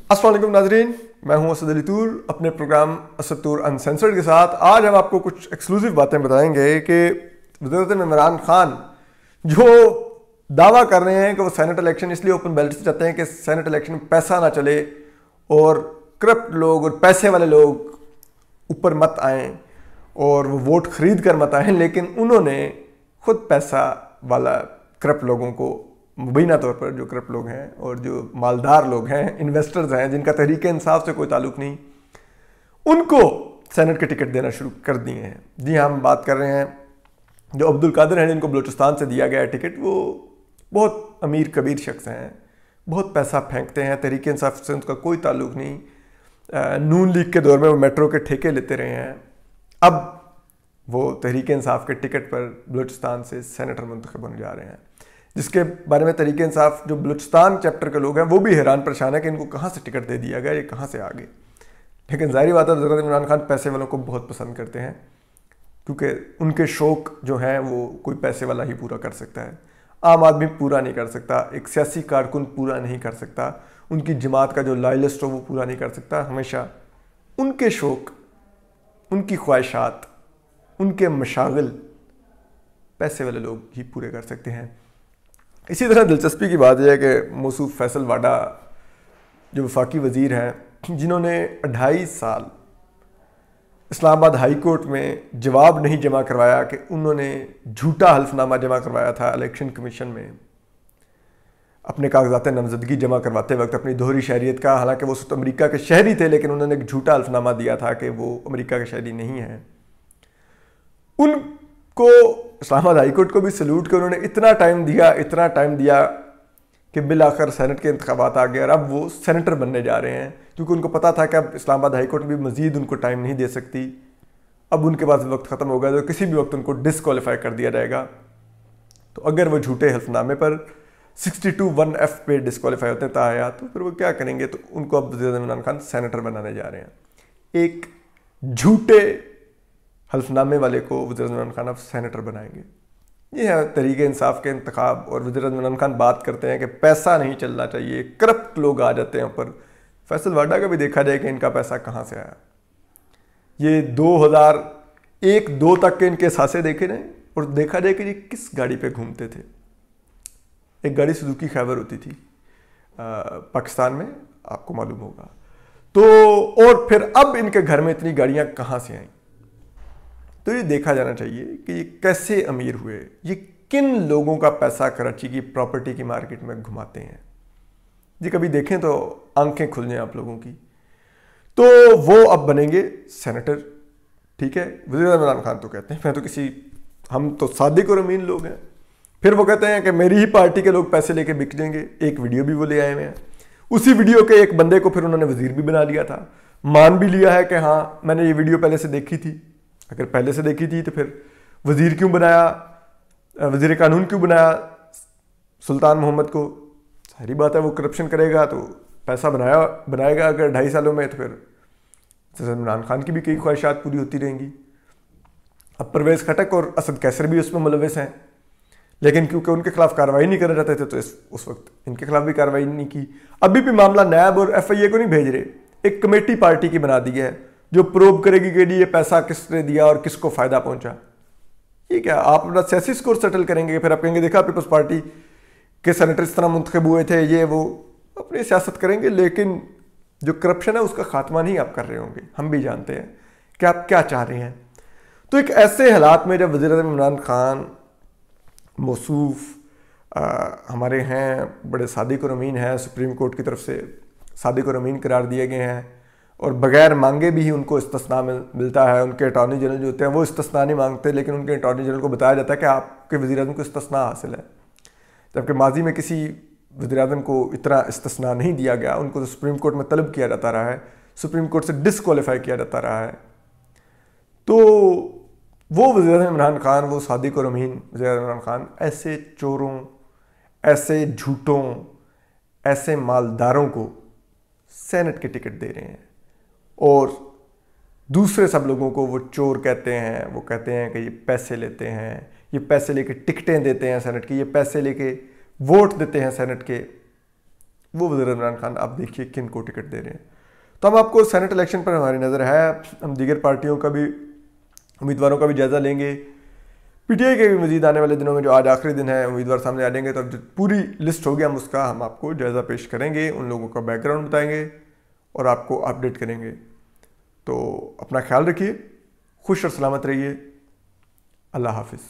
अस्सलाम वालेकुम नाजरीन, मैं हूं असद अली तूर अपने प्रोग्राम असद तूर अनसेंसर्ड के साथ। आज हम आपको कुछ एक्सक्लूसिव बातें बताएंगे कि वज़ीर-ए-आज़म इमरान खान जो दावा कर रहे हैं कि वो सेनेट इलेक्शन इसलिए ओपन बैलेट से चाहते हैं कि सेनेट इलेक्शन में पैसा ना चले और करप्ट लोग और पैसे वाले लोग ऊपर मत आएँ और वो वोट खरीद कर मत आएँ, लेकिन उन्होंने खुद पैसा वाला करप्ट लोगों को, मुबीना तौर पर जो करप्ट लोग हैं और जो मालदार लोग हैं, इन्वेस्टर्स हैं जिनका तहरीक इंसाफ से कोई ताल्लुक नहीं, उनको सेनेट के टिकट देना शुरू कर दिए हैं। जी हाँ, हम बात कर रहे हैं जो अब्दुल कादिर हैं जिनको बलूचिस्तान से दिया गया है टिकट। वो बहुत अमीर कबीर शख्स हैं, बहुत पैसा फेंकते हैं, तहरीक इंसाफ से उनका कोई ताल्लुक नहीं। नून लीग के दौर में वो मेट्रो के ठेके लेते रहे हैं। अब वो तहरीक इंसाफ के टिकट पर बलूचिस्तान से सेनेटर मुंतखब होने जा रहे हैं, जिसके बारे में तहरीक इंसाफ जो बलूचिस्तान चैप्टर के लोग हैं वो भी हैरान परेशान है कि इनको कहाँ से टिकट दे दिया गया, ये कहाँ से आ गए। लेकिन जाहिर बात है वज़ीर-ए-आज़म इमरान खान पैसे वालों को बहुत पसंद करते हैं, क्योंकि उनके शौक़ जो हैं वो कोई पैसे वाला ही पूरा कर सकता है। आम आदमी पूरा नहीं कर सकता, एक सियासी कारकुन पूरा नहीं कर सकता, उनकी जमात का जो लॉयलिस्ट हो वो पूरा नहीं कर सकता। हमेशा उनके शौक़, उनकी ख्वाहिशात, उनके मशागिल पैसे वाले लोग ही पूरे कर सकते हैं। इसी तरह दिलचस्पी की बात यह है कि मौसूफ फैसल वाडा जो वफाकी वज़ीर हैं, जिन्होंने 2.5 साल इस्लामाबाद हाई कोर्ट में जवाब नहीं जमा करवाया कि उन्होंने झूठा हल्फनामा जमा करवाया था इलेक्शन कमीशन में अपने कागजात नामजदगी जमा करवाते वक्त अपनी दोहरी शहरियत का। हालांकि वो अमेरिका के शहरी थे, लेकिन उन्होंने एक झूठा हल्फनामा दिया था कि वो अमेरिका के शहरी नहीं हैं। उनको इस्लामाबाद हाई कोर्ट को भी सल्यूट कर उन्होंने इतना टाइम दिया कि बिल आखिर सेनेट के इंतखाबात आ गए और अब वो सेनेटर बनने जा रहे हैं, क्योंकि उनको पता था कि अब इस्लामाबाद हाई कोर्ट भी मज़ीद उनको टाइम नहीं दे सकती। अब उनके पास वक्त ख़त्म हो गया, तो किसी भी वक्त उनको डिसक्वालीफाई कर दिया जाएगा। तो अगर वो झूठे हल्फनामे पर 62(1)(f) पे डिसक्वालीफाई होते हैं ताया, तो फिर वो क्या करेंगे? तो उनको अब वज़ीर-ए-आज़म इमरान खान सेनेटर बनाने जा रहे हैं। एक झूठे हल्फनामे वाले को वज़ीर-ए-आज़म इमरान खान अब सेनेटर बनाएंगे। ये है तहरीक इंसाफ के इंतखाब। और वज़ीर-ए-आज़म इमरान खान बात करते हैं कि पैसा नहीं चलना चाहिए, करप्ट लोग आ जाते हैं ऊपर। फैसल वाडा का भी देखा जाए कि इनका पैसा कहाँ से आया। ये 2001-2 तक के इनके सासे देखे जाए और देखा जाए कि ये किस गाड़ी पे घूमते थे। एक गाड़ी सुजुकी खैबर होती थी पाकिस्तान में, आपको मालूम होगा। तो और फिर अब इनके घर में इतनी गाड़ियाँ कहाँ से आई? तो ये देखा जाना चाहिए कि ये कैसे अमीर हुए, ये किन लोगों का पैसा कराची की प्रॉपर्टी की मार्केट में घुमाते हैं। जी कभी देखें तो आंखें खुल जाएं आप लोगों की। तो वो अब बनेंगे सेनेटर, ठीक है। वज़ीर-ए-आज़म इमरान खान तो कहते हैं हम तो सादिक और अमीन लोग हैं। फिर वो कहते हैं कि मेरी ही पार्टी के लोग पैसे लेके बिक जाएंगे। एक वीडियो भी वो ले आए हुए हैं। उसी वीडियो के एक बंदे को फिर उन्होंने वजीर भी बना लिया था, मान भी लिया है कि हाँ मैंने ये वीडियो पहले से देखी थी। अगर पहले से देखी थी तो फिर वज़ीर क्यों बनाया, वज़ीर कानून क्यों बनाया सुल्तान मोहम्मद को? सारी बात है वो करप्शन करेगा तो पैसा बनाएगा अगर 2.5 सालों में, तो फिर इमरान खान की भी कई ख्वाहिशात पूरी होती रहेंगी। अब परवेज़ खटक और असद कैसर भी उसमें मुलविस हैं, लेकिन क्योंकि उनके खिलाफ कार्रवाई नहीं करना चाहते थे तो उस वक्त इनके खिलाफ भी कार्रवाई नहीं की। अभी भी मामला नैब और FIA को नहीं भेज रहे, एक कमेटी पार्टी की बना दी है जो प्रोब करेगी कि ये पैसा किसने दिया और किसको फ़ायदा पहुंचा। ये क्या आप अपना सियासी स्कोर सेटल करेंगे? फिर आप कहेंगे देखा पीपल्स पार्टी के सेनेटर इस तरह मुंतखब हुए थे, ये वो अपनी सियासत करेंगे, लेकिन जो करप्शन है उसका खात्मा नहीं आप कर रहे होंगे। हम भी जानते हैं कि आप क्या चाह रहे हैं। तो एक ऐसे हालात में जब वज़ीर-ए-आज़म इमरान खान मौसूफ हमारे हैं, बड़े सादिक और अमीन हैं, सुप्रीम कोर्ट की तरफ से सादिक और अमीन करार दिए गए हैं और बगैर मांगे भी ही उनको इस्तिस्ना मिलता है। उनके अटॉर्नी जनरल जो होते हैं वो इस्तिस्ना नहीं मांगते, लेकिन उनके अटॉर्नी जनरल को बताया जाता है कि आपके वज़ीर-ए-आज़म को इस्तिस्ना हासिल है। जबकि माजी में किसी वज़ीर-ए-आज़म को इतना इस्तिस्ना नहीं दिया गया, उनको तो सुप्रीम कोर्ट में तलब किया जाता रहा है, सुप्रीम कोर्ट से डिसक्वालीफाई किया जाता रहा है। तो वो वज़ीर-ए-आज़म इमरान खान, वो सादिक और अमीन वज़ीर-ए-आज़म इमरान खान ऐसे चोरों, ऐसे झूठों, ऐसे मालदारों को सेनेट के टिकट दे रहे हैं और दूसरे सब लोगों को वो चोर कहते हैं। वो कहते हैं कि ये पैसे लेते हैं, ये पैसे लेके टिकटें देते हैं सेनेट की, ये पैसे लेके वोट देते हैं सेनेट के। वो वज़ीर इमरान खान आप देखिए किन को टिकट दे रहे हैं। तो हम आपको सेनेट इलेक्शन पर हमारी नज़र है, हम दीगर पार्टियों का भी, उम्मीदवारों का भी जायज़ा लेंगे। पीटीआई के भी मजीद आने वाले दिनों में, जो आज आखिरी दिन है, उम्मीदवार सामने आ जाएंगे तो अब जो पूरी लिस्ट होगी हम उसका हम आपको जायज़ा पेश करेंगे, उन लोगों का बैकग्राउंड बताएंगे और आपको अपडेट करेंगे। तो अपना ख्याल रखिए, खुश और सलामत रहिए। अल्लाह हाफिज़।